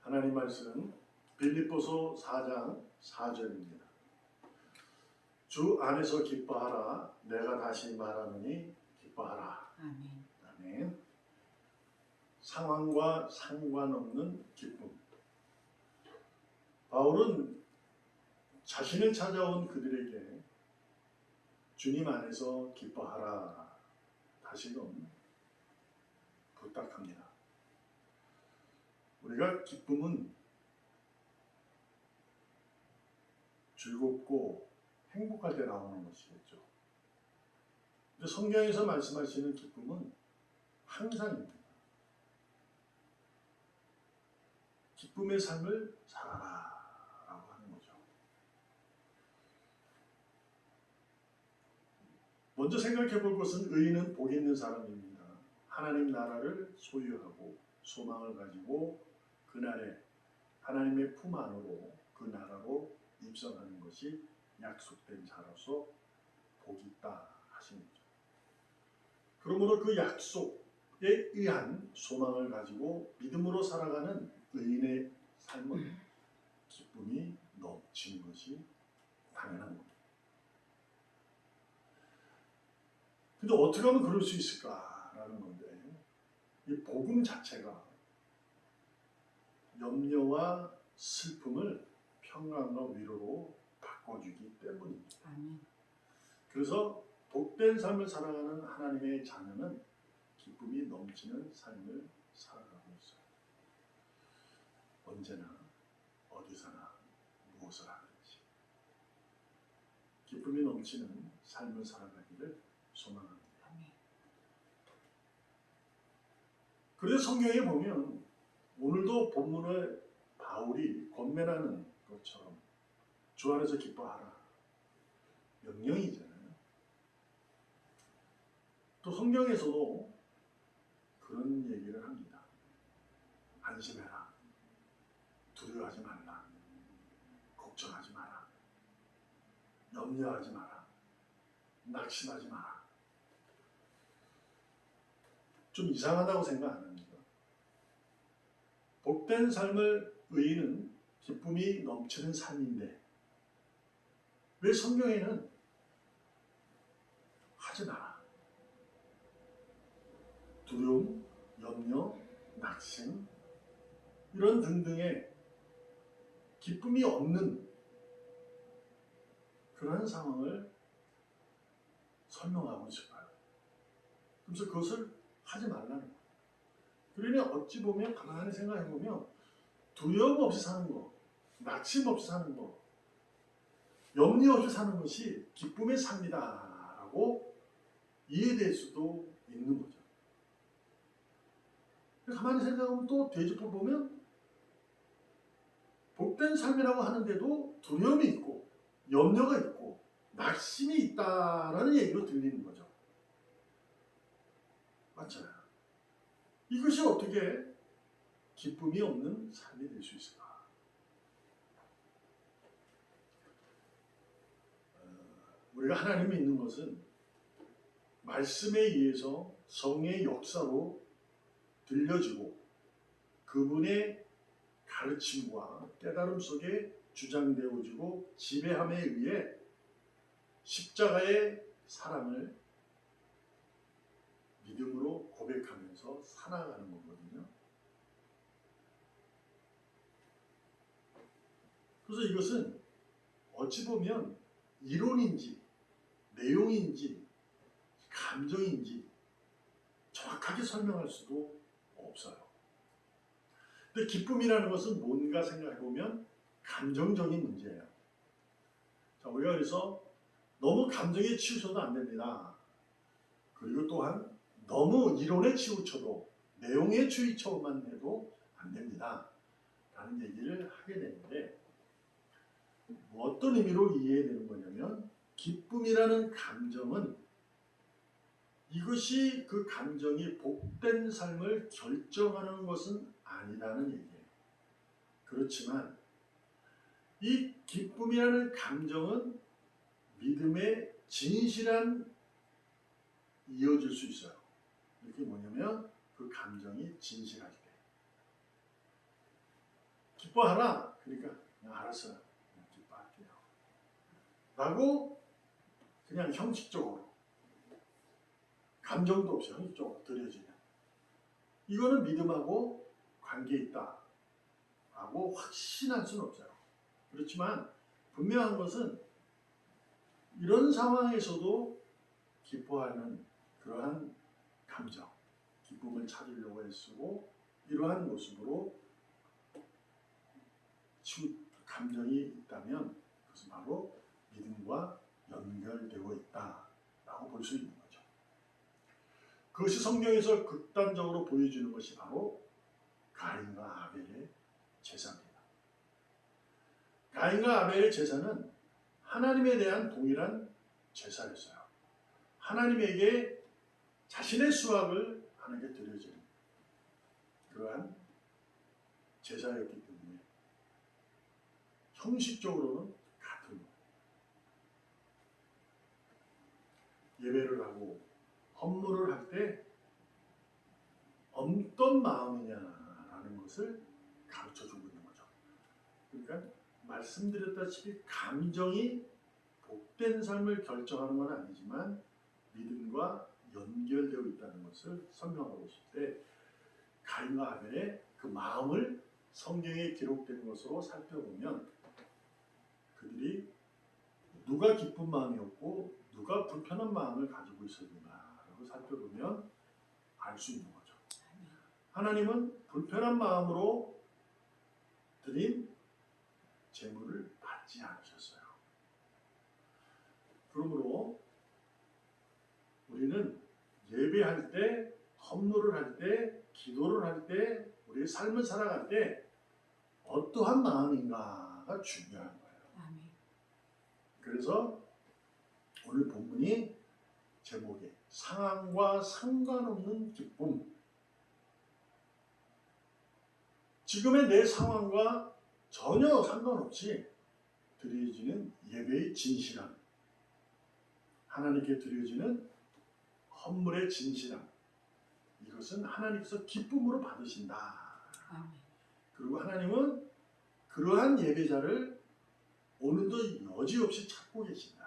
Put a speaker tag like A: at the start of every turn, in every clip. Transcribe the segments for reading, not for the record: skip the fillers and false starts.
A: 하나님 말씀 빌립보서 4장 4절입니다. 주 안에서 기뻐하라. 내가 다시 말하노니 기뻐하라.
B: 아멘.
A: 아멘. 상황과 상관없는 기쁨. 바울은 자신을 찾아온 그들에게 주님 안에서 기뻐하라 다시금 부탁합니다. 우리가 기쁨은 즐겁고 행복할 때 나오는 것이겠죠. 근데 성경에서 말씀하시는 기쁨은 항상입니다. 기쁨의 삶을 살아라 라고 하는 거죠. 먼저 생각해 볼 것은 의인은 복 있는 사람입니다. 하나님 나라를 소유하고 소망을 가지고 그날에 하나님의 품 안으로 그 나라로 입성하는 것이 약속된 자로서 복이 있다 하신 거죠. 그러므로 그 약속에 의한 소망을 가지고 믿음으로 살아가는 의인의 삶은 기쁨이 넘치는 것이 당연한 겁니다. 근데 어떻게 하면 그럴 수 있을까라는 건데, 이 복음 자체가 염려와 슬픔을 평강과 위로로 바꿔주기 때문입니다.
B: 아멘.
A: 그래서 복된 삶을 살아가는 하나님의 자녀는 기쁨이 넘치는 삶을 살아가고 있어요. 언제나 어디서나 무엇을 하든지 기쁨이 넘치는 삶을 살아가기를 소망합니다.
B: 아멘.
A: 그래서 성경에 보면 오늘도 본문에 바울이 권면하는 것처럼 주 안에서 기뻐하라 명령이잖아요. 또 성경에서도 그런 얘기를 합니다. 안심해라. 두려워하지 말라. 걱정하지 마라. 염려하지 마라. 낙심하지 마라. 좀 이상하다고 생각 안 합니까? 복된 삶을 의인은 기쁨이 넘치는 삶인데 왜 성경에는 하지 마라. 두려움, 염려, 낙심 이런 등등의 기쁨이 없는 그런 상황을 설명하고 싶어요. 그래서 그것을 하지 말라는 거예요. 그러니 어찌 보면 가만히 생각해 보면 두려움 없이 사는 거, 낙심 없이 사는 거, 염려 없이 사는 것이 기쁨의 삶이다라고 이해될 수도 있는 거죠. 가만히 생각하면 또 되짚어 보면 복된 삶이라고 하는데도 두려움이 있고 염려가 있고 낙심이 있다라는 얘기로 들리는 거죠. 맞잖아요. 이것이 어떻게 기쁨이 없는 삶이 될 수 있을까? 우리가 하나님을 믿는 것은 말씀에 의해서 성의 역사로 들려지고 그분의 가르침과 깨달음 속에 주장되어지고 지배함에 의해 십자가의 사랑을 믿음으로 고백하면서 살아가는 거거든요. 그래서 이것은 어찌 보면 이론인지 내용인지 감정인지 정확하게 설명할 수도 없어요. 근데 기쁨이라는 것은 뭔가 생각해보면 감정적인 문제예요. 자, 우리가 그래서 너무 감정에 치우쳐도 안 됩니다. 그리고 또한 너무 이론에 치우쳐도 내용에 치우쳐만 해도 안 됩니다. 라는 얘기를 하게 되는데 어떤 의미로 이해되는 거냐면 기쁨이라는 감정은 이것이 그 감정이 복된 삶을 결정하는 것은 아니라는 얘기예요. 그렇지만 이 기쁨이라는 감정은 믿음의 진실한 이어질 수 있어요. 이게 뭐냐면 그 감정이 진실할 때. 기뻐하라. 그러니까 그냥 알았어요. 그냥 기뻐할게요. 라고 그냥 형식적으로 감정도 없이 형식적으로 드려지는 이거는 믿음하고 관계 있다 라고 확신할 수는 없어요. 그렇지만 분명한 것은 이런 상황에서도 기뻐하는 그러한 감정, 기쁨을 찾으려고 애쓰고 이러한 모습으로 감정이 있다면 그것은 바로 믿음과 연결되고 있다라고 볼 수 있는 거죠. 그것이 성경에서 극단적으로 보여주는 것이 바로 가인과 아벨의 제사입니다. 가인과 아벨의 제사는 하나님에 대한 동일한 제사였어요. 하나님에게 자신의 수확을 하나님께 드려지는 그러한 제사였기 때문에 형식적으로는 같은 예배를 하고 헌물을 할 때 어떤 마음이냐라는 것을 가르쳐주고 있는 거죠. 그러니까 말씀드렸다시피 감정이 복된 삶을 결정하는 건 아니지만 믿음과 연결되어 있다는 것을 설명하고 있을 때 가인과 아벨의 그 마음을 성경에 기록된 것으로 살펴보면 그들이 누가 기쁜 마음이었고 누가 불편한 마음을 가지고 있었는가라고 살펴보면 알 수 있는 거죠. 하나님은 불편한 마음으로 드린 제물을 받지 않으셨어요. 그러므로 우리는 예배할 때, 헌물을 할 때, 기도를 할 때, 우리의 삶을 살아갈 때 어떠한 마음인가가 중요한 거예요. 그래서 오늘 본문이 제목에 상황과 상관없는 기쁨. 지금의 내 상황과 전혀 상관없이 드려지는 예배의 진실함, 하나님께 드려지는 헌물의 진실함, 이것은 하나님께서 기쁨으로 받으신다. 그리고 하나님은 그러한 예배자를 오늘도 여지없이 찾고 계신다.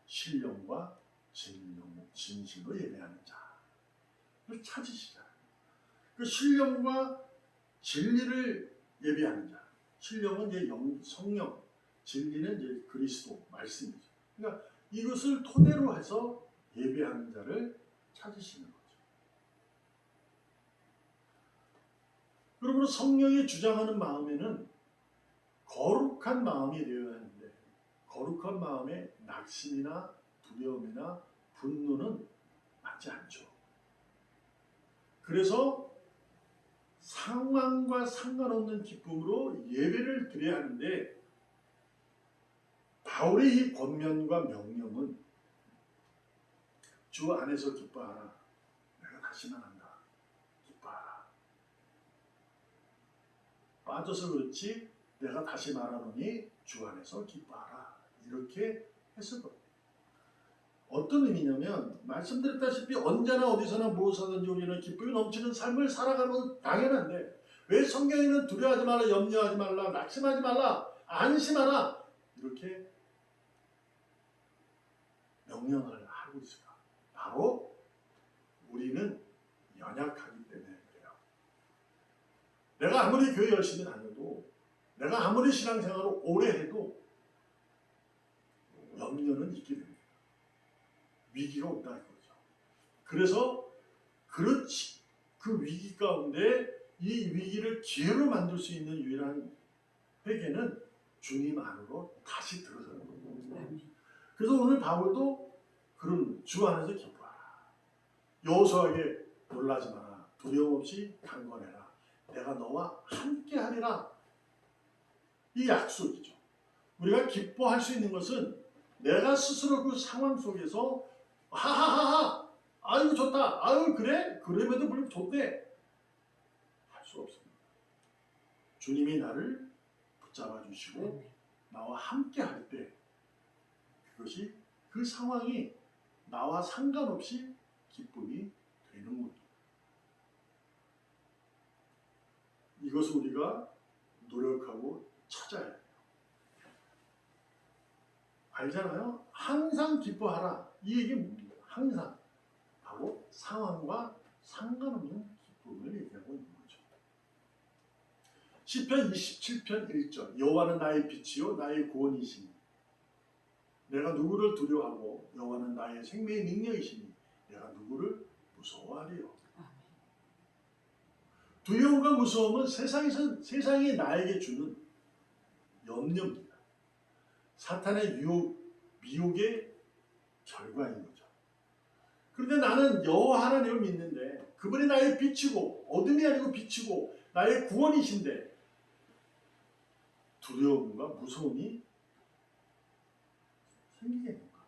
A: 신령과 진실로 예배하는 자를 찾으시자. 그 신령과 진리를 예배하는 자. 신령은 이제 성령, 진리는 이제 그리스도 말씀이죠. 그러니까 이것을 토대로 해서 예배하는 자를 찾으시는 거죠. 그러므로 성령이 주장하는 마음에는 거룩한 마음이 되어야 하는데 거룩한 마음에 낙심이나 두려움이나 분노는 맞지 않죠. 그래서 상황과 상관없는 기쁨으로 예배를 드려야 하는데 바울의 이 권면과 명령은 주 안에서 기뻐하라. 내가 다시 말한다. 기뻐하라. 빠져서 그렇지 내가 다시 말하노니 주 안에서 기뻐하라. 이렇게 했을 겁니다. 어떤 의미냐면 말씀드렸다시피 언제나 어디서나 무엇하든지 우리는 기쁨이 넘치는 삶을 살아가는 건 당연한데 왜 성경에는 두려워하지 말라, 염려하지 말라, 낙심하지 말라, 안심하라 이렇게 명령을 하고 있을까? 바로 우리는 연약하기 때문에 그래요. 내가 아무리 교회 열심히 다녀도 내가 아무리 신앙생활을 오래 해도 염려는 있게 됩니다. 위기가 온다 이거죠. 그래서 그렇지 그 위기 가운데 이 위기를 기회로 만들 수 있는 유일한 회개는 주님 안으로 다시 들어서는 겁니다. 그래서 오늘 바울도 그런 주 안에서 기뻐하라. 여호수아에게 놀라지 마라. 두려움 없이 강건해라. 내가 너와 함께하리라. 이 약속이죠. 우리가 기뻐할 수 있는 것은 내가 스스로 그 상황 속에서 하하하하 아유 좋다 아유 그래? 그럼에도 불구하고 좋대 할 수 없습니다. 주님이 나를 붙잡아 주시고 나와 함께 할 때 그것이 그 상황이 나와 상관없이 기쁨이 되는 겁니다. 이것을 우리가 노력하고 찾아야 해요. 알잖아요. 항상 기뻐하라. 이 얘기 뭡니까? 항상. 바로 상황과 상관없는 기쁨을 얘기하고 있는 거죠. 시편 27편 1절 여호와는 나의 빛이요 나의 구원이시니 내가 누구를 두려워하고 여호와는 나의 생명의 능력이시니 내가 누구를 무서워하리요. 두려움과 무서움은 세상이 나에게 주는 염려입니다. 사탄의 미혹의 결과인 거죠. 그런데 나는 여호와 하나님을 믿는데 그분이 나의 빛이고 어둠이 아니고 빛이고 나의 구원이신데 두려움과 무서움이 생기겠는가?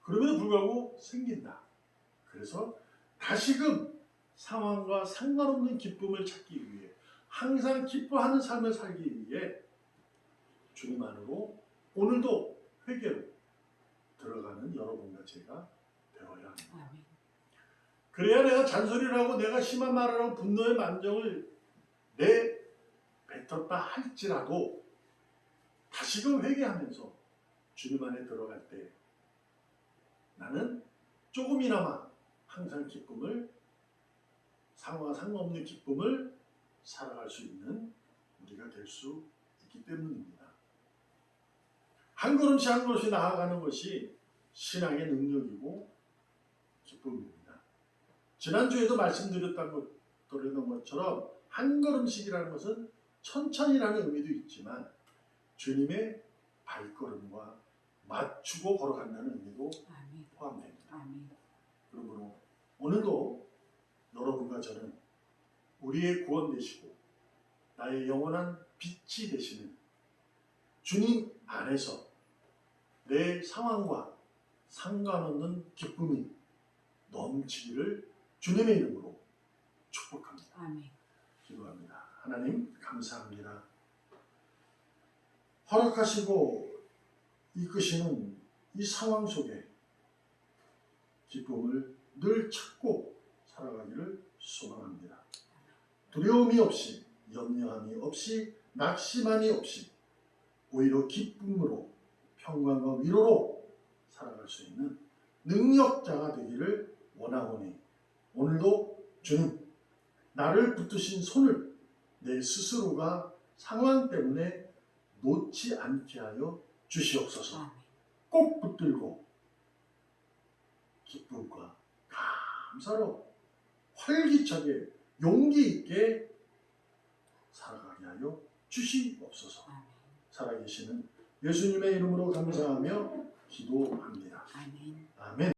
A: 그럼에도 불구하고 생긴다. 그래서 다시금 상황과 상관없는 기쁨을 찾기 위해 항상 기뻐하는 삶을 살기 위해 주님 안으로 오늘도 회개로 들어가는 여러분과 제가 되어야 합니다. 그래야 내가 잔소리를 하고 내가 심한 말을 하고 분노의 만정을 뱉었다 할지라도 다시금 회개하면서 주님 안에 들어갈 때 나는 조금이나마 항상 기쁨을 상황과 상관없는 기쁨을 살아갈 수 있는 우리가 될 수 있기 때문입니다. 한 걸음씩 한 걸음씩 나아가는 것이 신앙의 능력이고 기쁨입니다. 지난주에도 말씀드렸던 것처럼 한 걸음씩이라는 것은 천천히라는 의미도 있지만 주님의 발걸음과 맞추고 걸어간다는 의미도 포함됩니다. 그러므로 오늘도 여러분과 저는 우리의 구원 되시고 나의 영원한 빛이 되시는 주님 안에서 내 상황과 상관없는 기쁨이 넘치기를 주님의 이름으로 축복합니다. 기도합니다. 하나님 감사합니다. 허락하시고 이끄시는 이 상황 속에 기쁨을 늘 찾고 살아가기를 소망합니다. 두려움이 없이 염려함이 없이 낙심함이 없이 오히려 기쁨으로 평강과 위로로 살아갈 수 있는 능력자가 되기를 원하오니 오늘도 주님 나를 붙드신 손을 내 스스로가 상황 때문에 놓지 않게 하여 주시옵소서. 꼭 붙들고 기쁨과 감사로 활기차게 용기 있게 살아가게 하여 주시옵소서. 살아계시는 예수님의 이름으로 감사하며 기도합니다. 아멘.